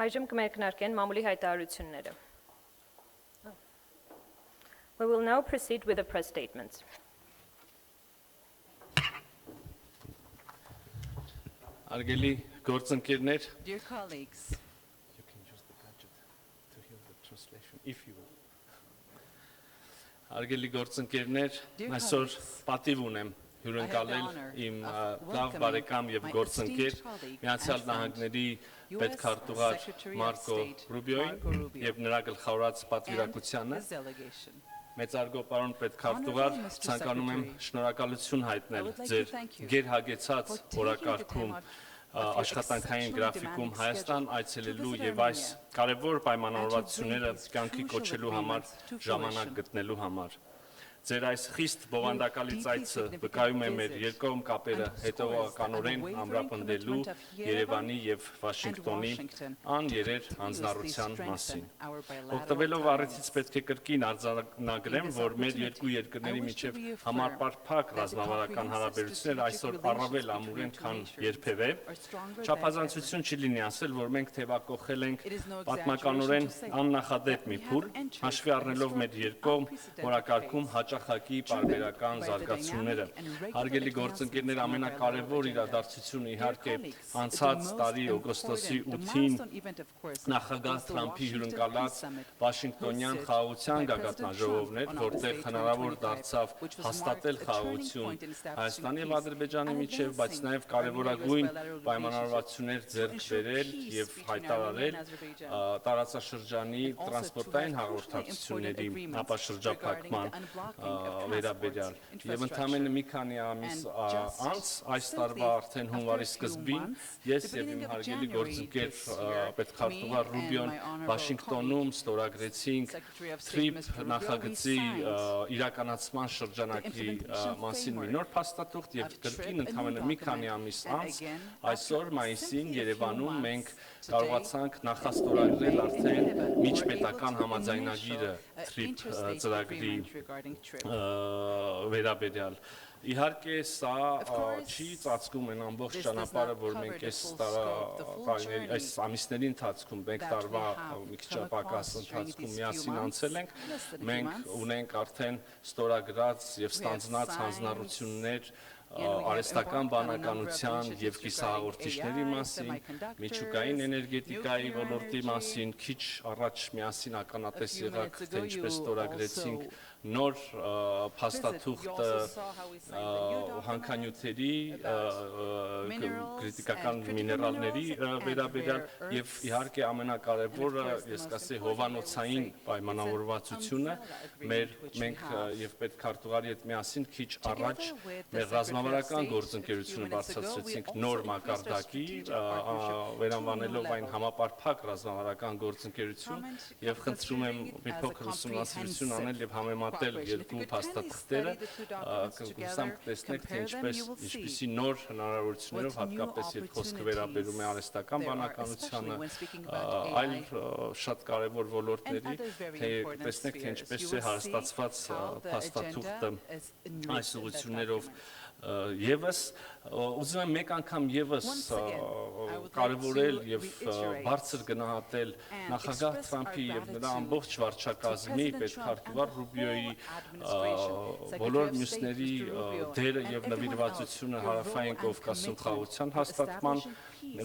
Այժմ կմեկնարկեն մամուլի հայտարարությունները. We will now proceed with the press statements. Արգելի գործընկերներ, Dear colleagues, you can use the gadget to hear the translation if you will. Արգելի գործընկերներ, Dear այսօր colleagues, պատիվ ունեմ հյուրընկալել honor իմ of լավ welcoming բարեկամ եւ my գործընկեր esteemed colleague Միացյալ and friend, Նահանգների US պետքարտուղար Secretary of Մարկո State Ռուբիոին Marco Rubio, եւ նրա գլխավորած and պատվիրակությանը his delegation. Մեծարգո պարոն պետքարտուղար, Honorable Mr. ցանկանում եմ Secretary, շնորհակալություն I հայտնել would like to ձեր thank you գերհագեցած for taking the օրակարգում time out of your աշխատանքային exceptionally գրաֆիկում demanding Հայաստան schedule այցելելու to visit եւ այս Armenia կարևոր պայմանավորվածությունները and to bring կյանքի these կոչելու crucial համար agreements to ժամանակ fruition. գտնելու համար։ Ձեր այս խիստ բովանդակալից deeply այցը significant վկայում է մեր visit երկկողմ կապերը underscores հետևողականորեն the unwavering ամրապնդելու commitment of Երևանի եւ and Վաշինգտոնի Washington աներեր to հանձնառության continuously մասին։ strengthen our bilateral Օգտվելով ties. առիթից պետք է կրկին արձանագրեմ, In this որ մեր opportunity, երկու երկրների I wish to միջև reaffirm համապարփակ that the ռազմավարական comprehensive հարաբերությունները այսօր strategic առավել relations ամուր են, between քան our two երբևէ։ nations are stronger than Չափազանցություն չի լինի ասել, որ մենք թևակողել ենք It is no պատմականորեն exaggeration to say աննախադեպ that մի we have փուլ, entered հաշվի առնելով an մեր երկկողմ unprecedented օրակարգում phase, հաճախակի driven պարբերական by the զարգացումները։ dynamic and regular Հարգելի advancements գործընկերներ, in our ամենակարևոր bilateral իրադարձությունը Dear իհարկե colleagues, անցած the տարի most օգոստոսի important, the 8-ին milestone event, of course, նախագահ was the Թրամփի Washington հյուրընկալած Peace Summit Վաշինգտոնյան hosted խաղաղության by գագաթնաժողովն էր, President Trump on որտեղ August 8, հնարավոր 2025, դարձավ which was հաստատել marked a turning խաղաղություն point in establishing Հայաստանի եւ peace Ադրբեջանի and միջև, բայց advancing նաեւ Armenia-US կարևորագույն bilateral պայմանավորվածություններ relations ձեռք to ensure բերել peace եւ between հայտարարել Armenia and Azerbaijan. տարածաշրջանի And also to տրանսպորտային have հաղորդակցությունների crucially important ապաշրջափակման agreements regarding the unblocking of վերաբերյալ transport եւ ընդամենը մի քանի ամիս And just անց այս simply տարվա արդեն after հունվարի a few սկզբին months, ես the եւ իմ beginning of հարգելի January գործընկեր this year, պետքարտուղար me Ռուբիոն and my honorable Վաշինգտոնում ստորագրեցինք Secretary of State, TRIP Mr. Rubio, նախագծի we signed իրականացման շրջանակի implementation մասին մի framework նոր փաստաթուղթ եւ of կրկին TRIP, a ընդամենը new մի քանի document. ամիս And անց again, այսօր after մայիսին simply a few Երևանում months, մենք today, կարողացանք նախաստորագրել արդեն we're able միջպետական to համաձայնագիրը initial, TRIP interstate ծրագրի agreement regarding TRIP. վերաբերյալ իհարկե սա Of course, չի ծածկում այն ամբողջ this does ճանապարհը, not որ cover մենք the այս full scope, the full տարիների journey այս ամիսների ընթացքում մեկ that we տարվա have մի քիչ come պակաս across during ընթացքում these միասին few անցել months, ենք, less than a few մենք months. ունենք արդեն ստորագրած եւ We have ստանձնած signed, հանձնառություններ we have արհեստական embarked on a number of բանականության եւ initiatives կիսահաղորդիչների regarding AI, մասին, semiconductors, միջուկային էներգետիկայի nuclear ոլորտի energy. մասին քիչ առաջ միասին ականատես A few եղաք, minutes թե ago, ինչպես you ստորագրեցինք also նոր You փաստաթուղթը also saw how we signed the new document հանքանյութերի about minerals քրիտիկական and critical միներալների minerals and վերաբերյալ rare եւ earths. իհարկե ամենակարևորը And of course, the ես most կասեի important, հովանոցային I would say, պայմանավորվածությունը is the մեր agreement which we մենք have. եւ պետքարտուղարի հետ միասին քիչ Together առաջ with the մեր Secretary of ռազմավարական State, գործընկերությունը a few minutes ago, we բարձրացրեցինք also նոր increased our մակարդակի strategic partnership վերանվանելով to a new այն level. համապարփակ ռազմավարական գործընկերություն եւ խնդրում եմ մի փոքր ուսումնասիրություն անել եւ համեմատել երկու փաստաթղթերը կհուսամ կտեսնեք թե ինչպիսի նոր հնարավորություններով հատկապես երբ խոսքը վերաբերում է արհեստական բանականությանը այլ շատ կարևոր ոլորտների թե տեսնեք թե ինչպես է հարստացված փաստաթուղթը այս ուղղություններով Եվս ուզում եմ մեկ անգամ եւս կարևորել եւ բարձր գնահատել նախագահ Թրամփի եւ նրա ամբողջ վարչակազմի պետքարտուղար Ռուբիոյի բոլոր մյուսների դերը եւ նվիրվածությունը հարավային Կովկասում խաղաղության հաստատման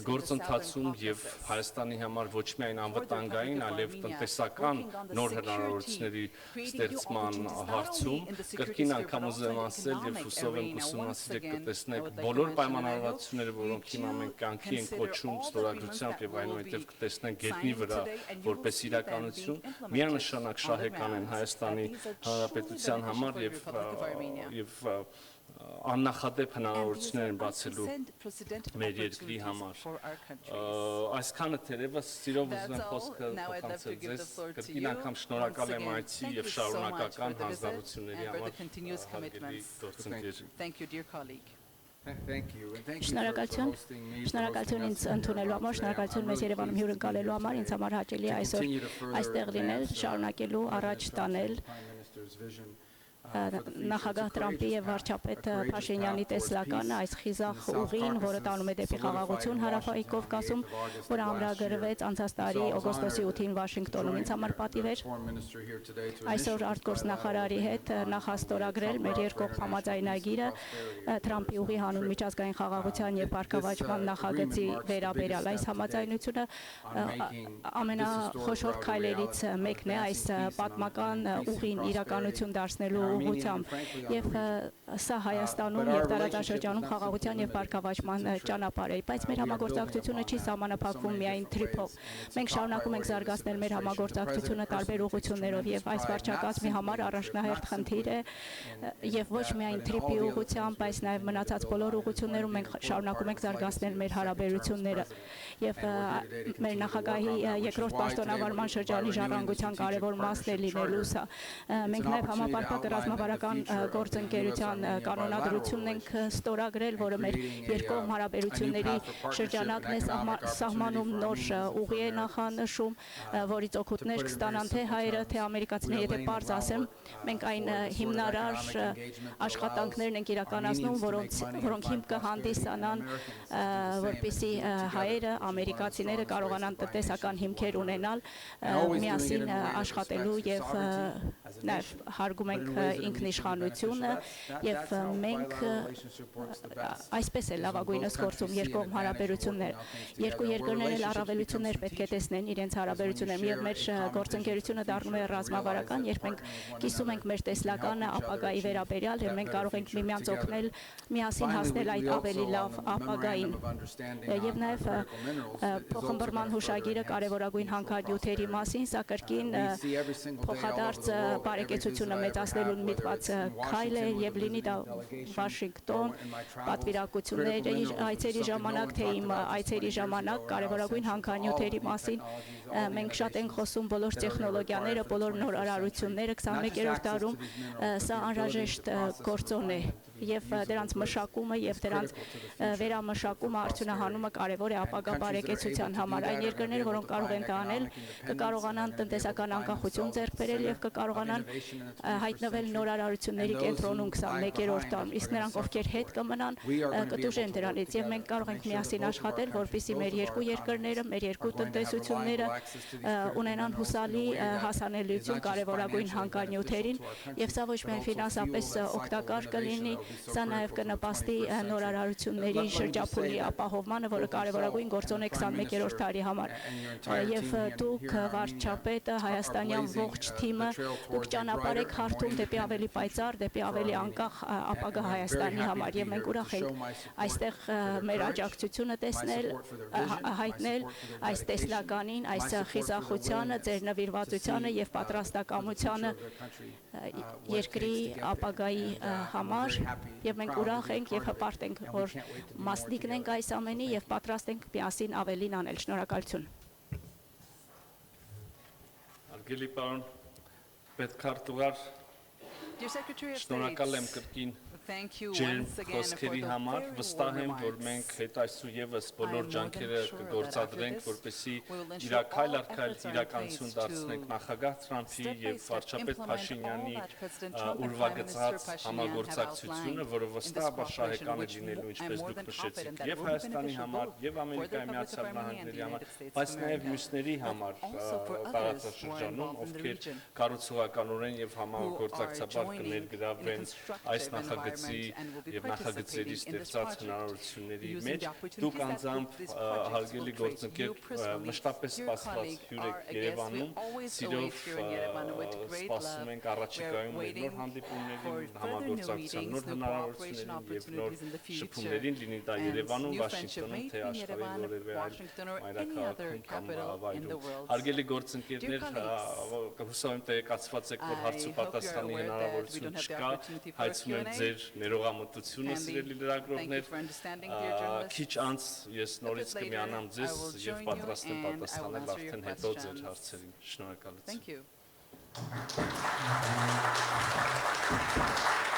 գործընթացում եւ Հայաստանի համար ոչ միայն անվտանգային, այլև տնտեսական նոր հնարավորությունների ստեղծման հարցում կրկին անգամ ուզում ասել եւ հուսով եմ ուսումնասիրեք կտեսնեք բոլոր պայմանավորվածությունները, որոնք հիմա մենք կյանքի ենք կոչում ստորագրությամբ եւ այնուհետեւ կտեսնենք գետնի վրա որպես իրականություն, միանշանակ շահեկան են Հայաստանի Հանրապետության համար եւ աննախադեպ հնարավորություններ են բացելու մեր երկրի համար։ Այսքանը թերևս սիրով ուզում եմ խոսքը փոխանցել ձեզ, կրկին անգամ շնորհակալ եմ այցի եւ շարունակական հանձնառությունների համար։ Thank you, dear colleague. Շնորհակալություն ինձ ընդունելու համար, շնորհակալություն մեզ Երևանում հյուրընկալելու համար, ինձ համար հաճելի է այսօր այստեղ լինել, շարունակելու առաջ տանել նախագահ Տրամփի եւ վարչապետ Փաշինյանի տեսլականը այս խիզախ ուղին, որը տանում է դեպի խաղաղություն Հարավային Կովկասում, որը ամրագրվեց անցած տարի օգոստոսի 8-ին Վաշինգտոնում, ինձ համար պատիվ էր այսօր արտգործնախարարի հետ նախաստորագրել մեր երկկողմ համաձայնագիրը Տրամփի ուղի հանուն միջազգային խաղաղության եւ բարգավաճման նախագծի վերաբերյալ։ Այս համաձայնությունը ամենախոշոր քայլերից մեկն է այս պատմական ուղին իրականություն դարձնելու ուղղությամբ եւ սա Հայաստանում եւ տարածաշրջանում խաղաղության եւ բարգավաճման ճանապարհ է, բայց մեր համագործակցությունը չի սահմանափակվում միայն TRIP-ով։ Մենք շարունակում ենք զարգացնել մեր համագործակցությունը տարբեր ուղղություններով եւ այս վարչակազմի համար առաջնահերթ խնդիր է եւ ոչ միայն TRIP-ի ուղղությամբ, բայց նաեւ մնացած բոլոր ուղղություններում մենք շարունակում ենք զարգացնել մեր հարաբերությունները եւ մեր նախագահի երկրորդ պաշտոնավարման շրջանի ժառանգության կարևոր մասն է լինելու սա։ Մենք նաեւ համապարփակ ռազմավարական գործընկերության կանոնադրությունն ենք ստորագրել, որը մեր երկկողմ հարաբերությունների շրջանակն է սահմանում, նոր ուղի է նախանշում, որից օգուտներ կստանան թե հայերը, թե ամերիկացիները, եթե պարզ ասեմ, մենք այն հիմնարար աշխատանքներն ենք իրականացնում, որոնք հիմք կհանդիսանան, որպեսզի հայերը, ամերիկացիները կարողանան տնտեսական հիմքեր ունենալ, միասին աշխատելու եւ նաեւ հարգում ենք ինքնիշխանությունը եւ մենք այսպես է լավագույնս գործում երկկողմ հարաբերությունները։ Երկու երկրներն էլ առավելություններ պետք է տեսնեն իրենց հարաբերություններում եւ մեր գործընկերությունը դառնում է ռազմավարական, երբ մենք կիսում ենք մեր տեսլականը ապագայի վերաբերյալ եւ մենք կարող ենք միմյանց օգնել միասին հասնել այդ ավելի լավ ապագային։ Եվ նաեւ փոխհմբռնման հուշագիրը կարևորագույն հանքանյութերի մասին, սա կրկին փոխադարձ բարեկեցությունը մեծացնելուն միտված քայլ է եւ լինի դա Վաշինգտոն պատվիրակությունների այցերի ժամանակ, թե իմ այցերի ժամանակ կարևորագույն հանքանյութերի մասին մենք շատ ենք խոսում բոլոր տեխնոլոգիաները, բոլոր նորարարությունները 21-րդ դարում սա անհրաժեշտ գործոն է եւ դրանց մշակումը եւ դրանց վերամշակումը արդյունահանումը կարեւոր է ապագա բարեկեցության համար։ Այն երկրները, որոնք կարող են դա անել, կկարողանան տնտեսական անկախություն ձեռք բերել եւ կկարողանան հայտնվել նորարարությունների կենտրոնում 21-րդ դարում, իսկ նրանք, ովքեր հետ կմնան, կտուժեն դրանից եւ մենք կարող ենք միասին աշխատել, որպեսզի մեր երկու երկրները, մեր երկու տնտեսությունները ունենան հուսալի հասանելիություն կարևորագույն հանքանյութերին եւ սա ոչ միայն ֆինանսապես օգտակար կլինի, սա նաև կնպաստի նորարարությունների շրջափուլի ապահովմանը, որը կարևորագույն գործոն է 21-րդ դարի համար։ Եվ դուք վարչապետը, հայաստանյան ողջ թիմը, դուք ճանապարհ եք հարթում դեպի ավելի պայծառ, դեպի ավելի անկախ ապագա Հայաստանի համար եւ մենք ուրախ ենք այստեղ մեր աջակցությունը տեսնել, հայտնել այս տեսլականին, այս խիզախությանը, ձեր նվիրվածությանը եւ պատրաստակամությանը երկրի ապագայի համար եւ մենք ուրախ ենք եւ հպարտ ենք, որ մասնիկն ենք այս ամենի եւ պատրաստ ենք միասին ավելին անել։ Շնորհակալություն։ Արգելի պարոն պետքարտուղար, շնորհակալ եմ կրկին ջերմ խոսքերի համար, վստահ եմ, որ մենք հետայսու եւս բոլոր ջանքերը կգործադրենք, որպեսզի իրաքայլ առ քայլ իրականություն դարձնենք նախագահ Տրամփի եւ վարչապետ Փաշինյանի ուրվագծած համագործակցությունը, որը վստահաբար շահեկան է լինելու, ինչպես դուք նշեցիք, եւ Հայաստանի համար, եւ Ամերիկայի Միացյալ Նահանգների համար, բայց նաեւ մյուսների համար տարածաշրջանում, ովքեր կառուցողականորեն եւ համագործակցաբար կներգրավվեն այս նախագծի եւ նախագծերի ստեղծած հնարավորությունների մեջ։ Դուք անձամբ հարգելի գործընկեր մշտապես սպասված հյուր եք Երևանում, սիրով սպասում ենք առաջիկայում նոր հանդիպումներին, համագործակցության նոր հնարավորություններին եւ նոր շփումներին, լինի դա Երևանում, Վաշինգտոնում, թե աշխարհի որևէ այլ մայրաքաղաքում կամ վայրում։ Հարգելի գործընկերներ, հուսով եմ տեղեկացված եք, որ հարց ու պատասխանի հնարավորություն չկա, հայցում եմ ձեր ներողամտությունը, սիրելի լրագրողներ, քիչ անց ես նորից կմիանամ ձեզ եւ պատրաստ եմ պատասխանել արդեն հետո ձեր հարցերին։ Շնորհակալություն։